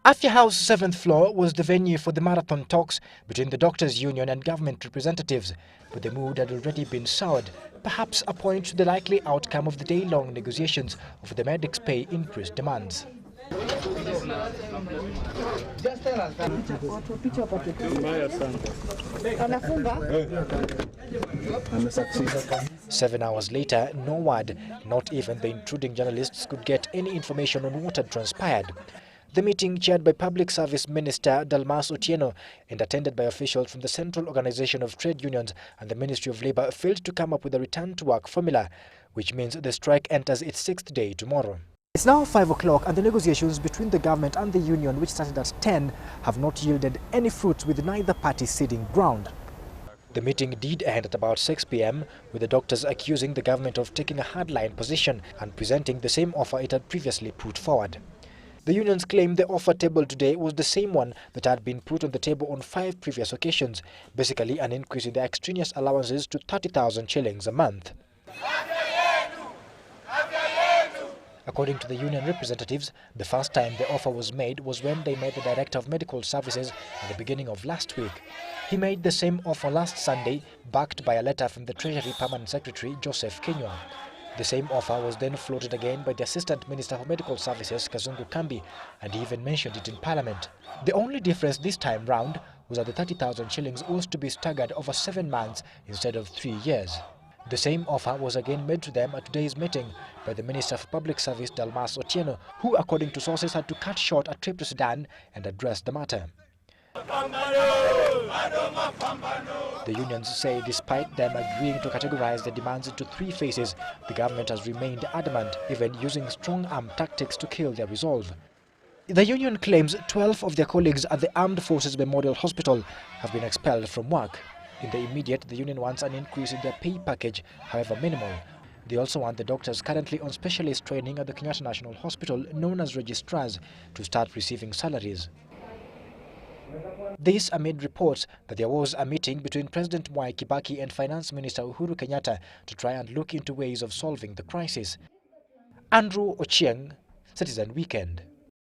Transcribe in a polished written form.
Afya House 7th floor was the venue for the marathon talks between the doctors' union and government representatives, but the mood had already been soured, perhaps a point to the likely outcome of the day-long negotiations over the medics' pay increase demands. 7 hours later, no word, not even the intruding journalists could get any information on what had transpired. The meeting, chaired by Public Service Minister Ochieng and attended by officials from the Central Organization of Trade Unions and the Ministry of Labour, failed to come up with a return-to-work formula, which means the strike enters its 6th day tomorrow. It's now 5 o'clock and the negotiations between the government and the union, which started at 10, have not yielded any fruits, with neither party ceding ground. The meeting did end at about 6 p.m, with the doctors accusing the government of taking a hardline position and presenting the same offer it had previously put forward. The unions claim the offer tabled today was the same one that had been put on the table on 5 previous occasions, basically an increase in the extraneous allowances to 30,000 shillings a month. According to the union representatives, the first time the offer was made was when they met the Director of Medical Services at the beginning of last week. He made the same offer last Sunday, backed by a letter from the Treasury Permanent Secretary Joseph Kenywa. The same offer was then floated again by the Assistant Minister for Medical Services, Kazungu Kambi, and he even mentioned it in Parliament. The only difference this time round was that the 30,000 shillings was to be staggered over 7 months instead of 3 years. The same offer was again made to them at today's meeting by the Minister for Public Service, Ochieng, who, according to sources, had to cut short a trip to Sudan and address the matter. The unions say despite them agreeing to categorize the demands into 3 phases, the government has remained adamant, even using strong-arm tactics to kill their resolve. The union claims 12 of their colleagues at the Armed Forces Memorial Hospital have been expelled from work. In the immediate, the union wants an increase in their pay package, however minimal. They also want the doctors currently on specialist training at the Kenyatta National Hospital, known as registrars, to start receiving salaries. This amid reports that there was a meeting between President Mwai Kibaki and Finance Minister Uhuru Kenyatta to try and look into ways of solving the crisis. Andrew Ochieng, Citizen Weekend.